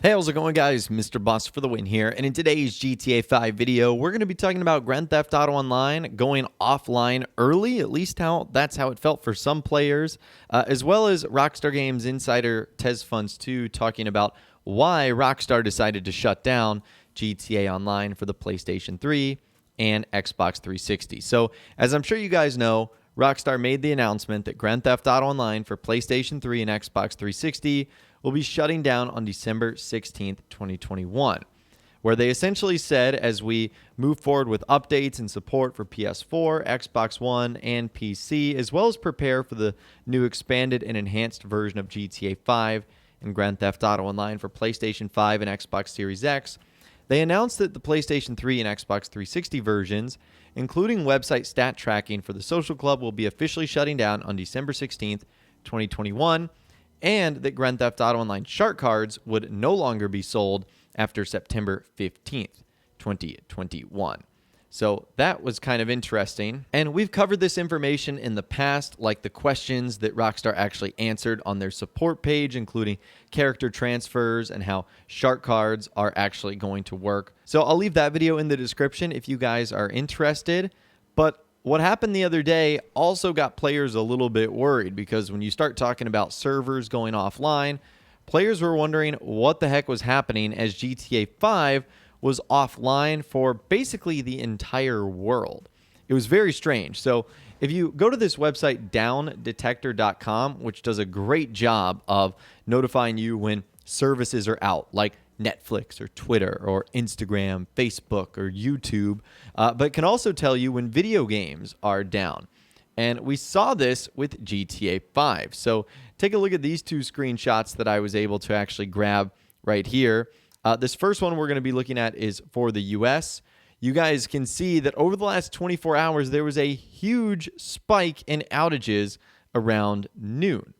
Hey, how's it going, guys? Mr. Boss for the win here, and in today's GTA 5 video, we're going to be talking about Grand Theft Auto Online going offline early, at least that's how it felt for some players, as well as Rockstar Games insider TezFunds2 talking about why Rockstar decided to shut down GTA Online for the PlayStation 3 and Xbox 360. So, as I'm sure you guys know, Rockstar made the announcement that Grand Theft Auto Online for PlayStation 3 and Xbox 360 will be shutting down on December 16th, 2021, where they essentially said as we move forward with updates and support for PS4, Xbox One, and PC, as well as prepare for the new expanded and enhanced version of GTA 5 and Grand Theft Auto Online for PlayStation 5 and Xbox Series X, they announced that the PlayStation 3 and Xbox 360 versions, including website stat tracking for the Social Club, will be officially shutting down on December 16th, 2021, and that Grand Theft Auto Online shark cards would no longer be sold after September 15th, 2021. So that was kind of interesting. And we've covered this information in the past, like the questions that Rockstar actually answered on their support page, including character transfers and how shark cards are actually going to work. So I'll leave that video in the description if you guys are interested. But what happened the other day also got players a little bit worried, because when you start talking about servers going offline, players were wondering what the heck was happening as GTA 5 was offline for basically the entire world. It was very strange. So if you go to this website, downdetector.com, which does a great job of notifying you when services are out, like Netflix or Twitter or Instagram, Facebook or YouTube, but can also tell you when video games are down. And we saw this with GTA 5. So take a look at these two screenshots that I was able to actually grab right here. This first one we're going to be looking at is for the US. You guys can see that over the last 24 hours, there was a huge spike in outages around noon.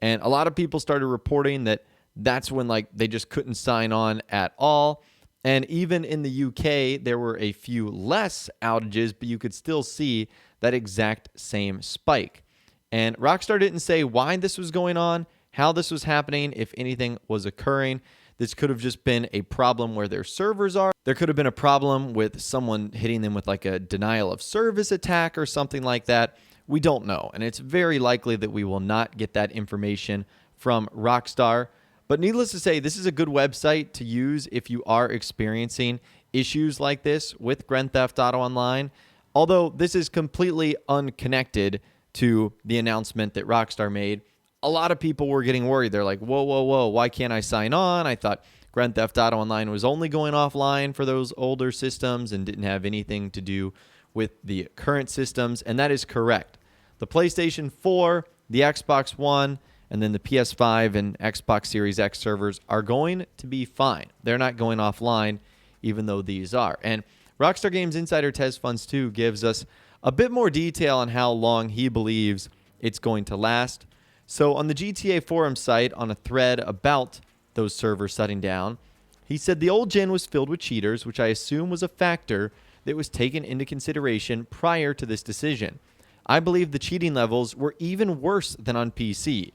And a lot of people started reporting that that's when they just couldn't sign on at all. And even in the UK, there were a few less outages, but you could still see that exact same spike. And Rockstar didn't say why this was going on, how this was happening, if anything was occurring. This could have just been a problem where their servers are. There could have been a problem with someone hitting them with like a denial of service attack or something like that. We don't know. And it's very likely that we will not get that information from Rockstar. But needless to say, this is a good website to use if you are experiencing issues like this with Grand Theft Auto Online. Although this is completely unconnected to the announcement that Rockstar made, a lot of people were getting worried. They're like, whoa, whoa, whoa, why can't I sign on? I thought Grand Theft Auto Online was only going offline for those older systems and didn't have anything to do with the current systems. And that is correct. The PlayStation 4, the Xbox One, and then the PS5 and Xbox Series X servers are going to be fine. They're not going offline, even though these are. And Rockstar Games insider TezFunds2 gives us a bit more detail on how long he believes it's going to last. So on the GTA forum site, on a thread about those servers shutting down, he said the old gen was filled with cheaters, which I assume was a factor that was taken into consideration prior to this decision. I believe the cheating levels were even worse than on PC,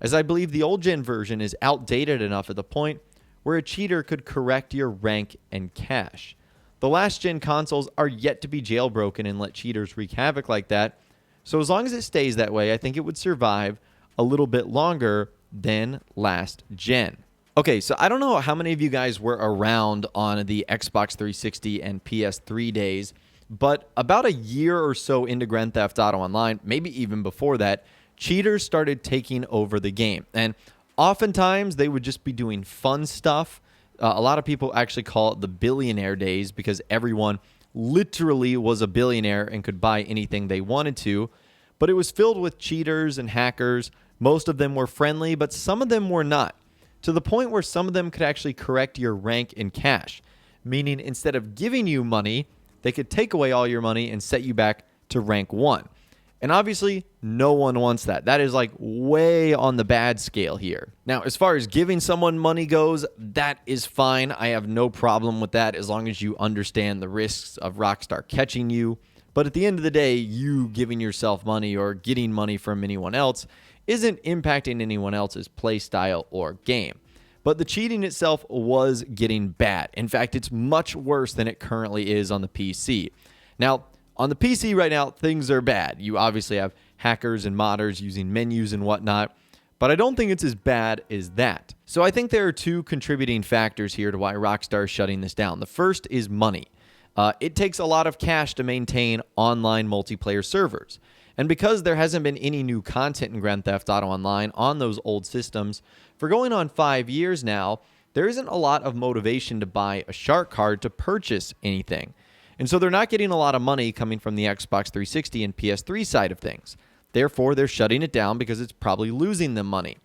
as I believe the old gen version is outdated enough at the point where a cheater could correct your rank and cache. The last gen consoles are yet to be jailbroken and let cheaters wreak havoc like that, so as long as it stays that way, I think it would survive a little bit longer than last gen. Okay, so I don't know how many of you guys were around on the Xbox 360 and PS3 days, but about a year or so into Grand Theft Auto Online, maybe even before that, cheaters started taking over the game. And oftentimes they would just be doing fun stuff. A lot of people actually call it the Billionaire Days because everyone literally was a billionaire and could buy anything they wanted to. But it was filled with cheaters and hackers. Most of them were friendly, but some of them were not, to the point where some of them could actually correct your rank in cash, meaning instead of giving you money, they could take away all your money and set you back to rank 1. And obviously, no one wants that. That is like way on the bad scale here. Now, as far as giving someone money goes, that is fine. I have no problem with that as long as you understand the risks of Rockstar catching you. But at the end of the day, you giving yourself money or getting money from anyone else isn't impacting anyone else's play style or game. but the cheating itself was getting bad. In fact, it's much worse than it currently is on the PC. Now, on the PC right now, things are bad. You obviously have hackers and modders using menus and whatnot, but I don't think it's as bad as that. So I think there are two contributing factors here to why Rockstar is shutting this down. The first is money. It takes a lot of cash to maintain online multiplayer servers. And because there hasn't been any new content in Grand Theft Auto Online on those old systems, for going on 5 years now, there isn't a lot of motivation to buy a shark card to purchase anything. And so they're not getting a lot of money coming from the Xbox 360 and PS3 side of things. Therefore, they're shutting it down because it's probably losing them money.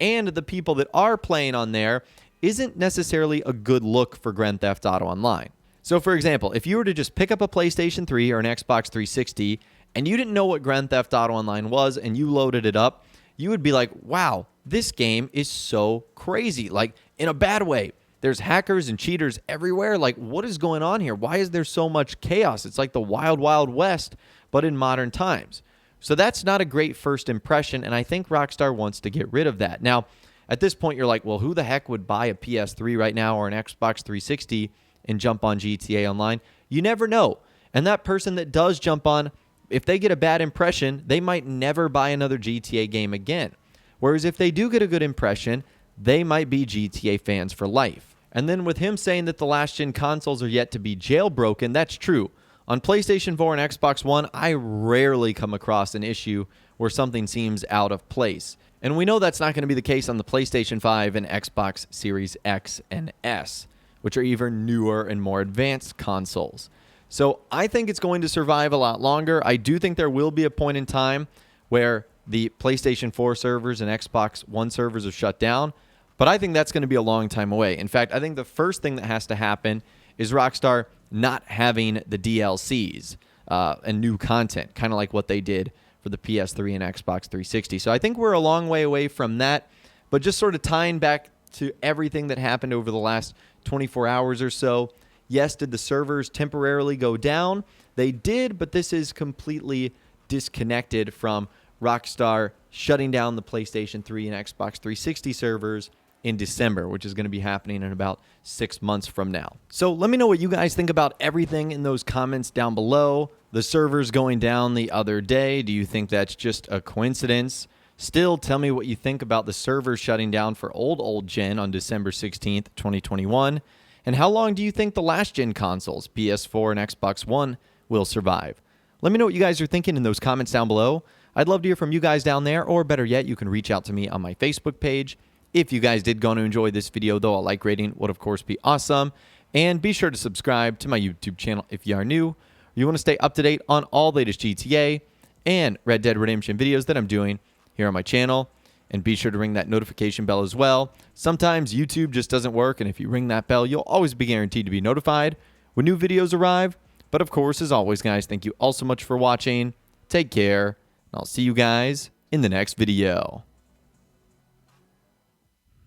And the people that are playing on there isn't necessarily a good look for Grand Theft Auto Online. So for example, if you were to just pick up a PlayStation 3 or an Xbox 360 and you didn't know what Grand Theft Auto Online was and you loaded it up, you would be like, wow, this game is so crazy. Like, in a bad way. There's hackers and cheaters everywhere. Like, what is going on here? Why is there so much chaos? It's like the wild, wild west, but in modern times. So that's not a great first impression, and I think Rockstar wants to get rid of that. Now, at this point, you're like, well, who the heck would buy a PS3 right now or an Xbox 360 and jump on GTA Online? You never know. And that person that does jump on, if they get a bad impression, they might never buy another GTA game again. Whereas if they do get a good impression, they might be GTA fans for life. And then with him saying that the last-gen consoles are yet to be jailbroken, that's true. On PlayStation 4 and Xbox One, I rarely come across an issue where something seems out of place. And we know that's not going to be the case on the PlayStation 5 and Xbox Series X and S, which are even newer and more advanced consoles. So I think it's going to survive a lot longer. I do think there will be a point in time where the PlayStation 4 servers and Xbox One servers are shut down, but I think that's going to be a long time away. In fact, I think the first thing that has to happen is Rockstar not having the DLCs and new content, kind of like what they did for the PS3 and Xbox 360. So I think we're a long way away from that, but just sort of tying back to everything that happened over the last 24 hours or so. Yes, did the servers temporarily go down? They did, but this is completely disconnected from Rockstar shutting down the PlayStation 3 and Xbox 360 servers in December, which is going to be happening in about 6 months from now. So let me know what you guys think about everything in those comments down below. The servers going down the other day, do you think that's just a coincidence? Still, tell me what you think about the servers shutting down for old gen on December 16th, 2021. And how long do you think the last-gen consoles, PS4 and Xbox One, will survive? Let me know what you guys are thinking in those comments down below. I'd love to hear from you guys down there, or better yet, you can reach out to me on my Facebook page. If you guys did go to enjoy this video, though, a like rating would, of course, be awesome. And be sure to subscribe to my YouTube channel if you are new, or you want to stay up to date on all the latest GTA and Red Dead Redemption videos that I'm doing here on my channel. And be sure to ring that notification bell as well. Sometimes YouTube just doesn't work, and if you ring that bell, you'll always be guaranteed to be notified when new videos arrive. But of course, as always, guys, thank you all so much for watching. Take care, and I'll see you guys in the next video.